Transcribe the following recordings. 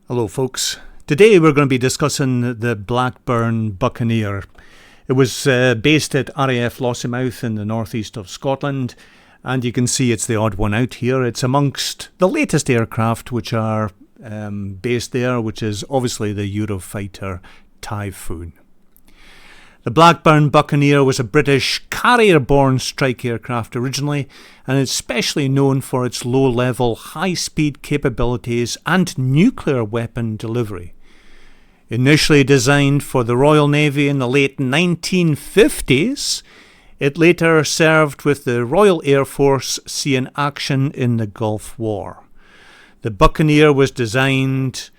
Hello folks, today we're going to be discussing the Blackburn Buccaneer. It was based at RAF Lossiemouth in the northeast of Scotland, and you can see it's the odd one out here. It's amongst the latest aircraft which are based there, which is obviously the Eurofighter Typhoon. The Blackburn Buccaneer was a British carrier-borne strike aircraft originally, and it's especially known for its low-level, high-speed capabilities and nuclear weapon delivery. Initially designed for the Royal Navy in the late 1950s, it later served with the Royal Air Force seeing action in the Gulf War. The Buccaneer was designed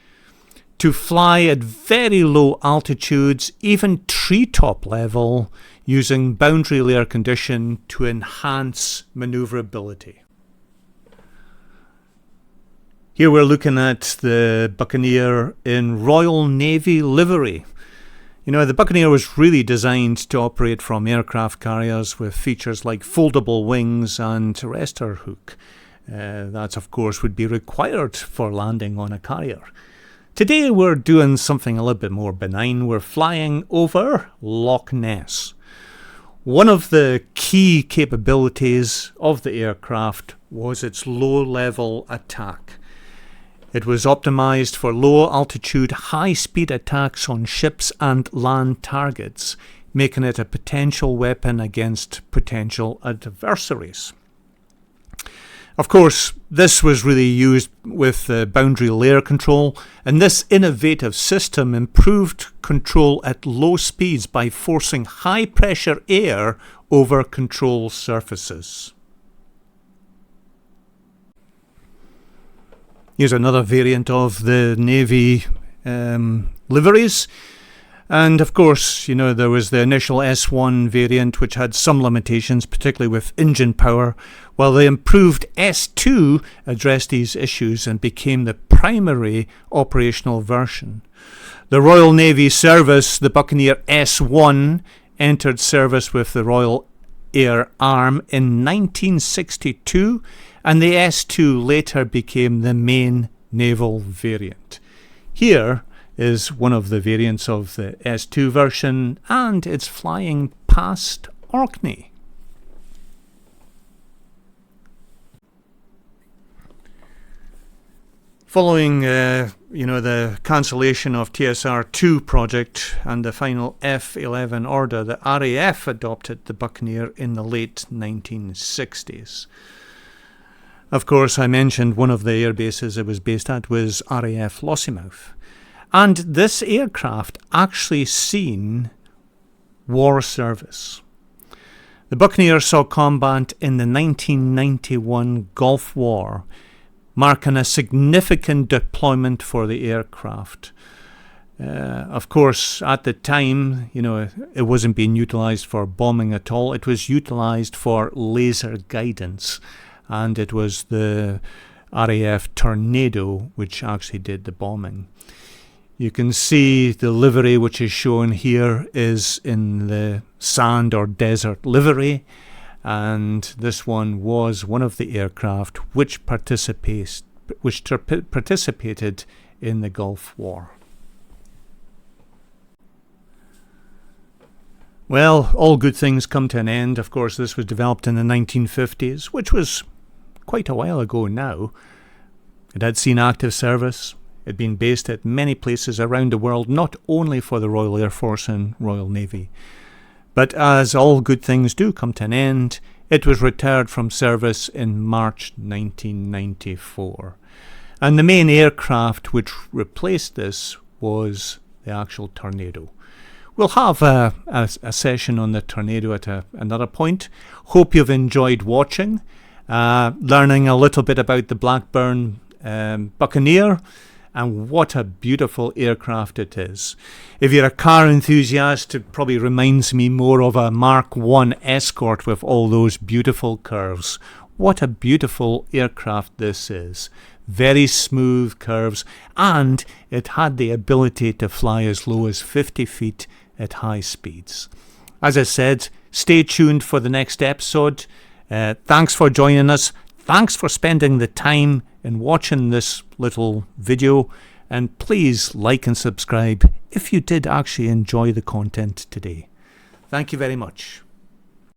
to fly at very low altitudes, even treetop level, using boundary layer condition to enhance manoeuvrability. Here we're looking at the Buccaneer in Royal Navy livery. You know, the Buccaneer was really designed to operate from aircraft carriers with features like foldable wings and arrestor hook. That, of course, would be required for landing on a carrier. Today we're doing something a little bit more benign. We're flying over Loch Ness. One of the key capabilities of the aircraft was its low-level attack. It was optimized for low-altitude, high-speed attacks on ships and land targets, making it a potential weapon against potential adversaries. Of course, this was really used with boundary layer control, and this innovative system improved control at low speeds by forcing high-pressure air over control surfaces. Here's another variant of the Navy liveries. And of course, you know, there was the initial S1 variant which had some limitations, particularly with engine power, while the improved S2 addressed these issues and became the primary operational version. The Royal Navy service, the Buccaneer S1, entered service with the Royal Air Arm in 1962, and the S2 later became the main naval variant. Here is one of the variants of the S2 version, and it's flying past Orkney. Following the cancellation of TSR-2 project and the final F-11 order, the RAF adopted the Buccaneer in the late 1960s. Of course, I mentioned one of the air bases it was based at was RAF Lossiemouth. And this aircraft actually seen war service. The Buccaneer saw combat in the 1991 Gulf War, marking a significant deployment for the aircraft. Of course, at the time, you know, it wasn't being utilised for bombing at all. It was utilised for laser guidance, and it was the RAF Tornado which actually did the bombing. You can see the livery which is shown here is in the sand or desert livery, and this one was one of the aircraft which participated in the Gulf War. Well, all good things come to an end. Of course, this was developed in the 1950s, which was quite a while ago now. It had seen active service. It had been based at many places around the world, not only for the Royal Air Force and Royal Navy. But as all good things do come to an end, it was retired from service in March 1994. And the main aircraft which replaced this was the actual Tornado. We'll have a session on the Tornado at another point. Hope you've enjoyed watching, learning a little bit about the Blackburn Buccaneer, and what a beautiful aircraft it is. If you're a car enthusiast, it probably reminds me more of a Mark I Escort with all those beautiful curves. What a beautiful aircraft this is. Very smooth curves, and it had the ability to fly as low as 50 feet at high speeds. As I said, stay tuned for the next episode. Thanks for joining us. Thanks for spending the time in watching this little video. And please like and subscribe if you did actually enjoy the content today. Thank you very much.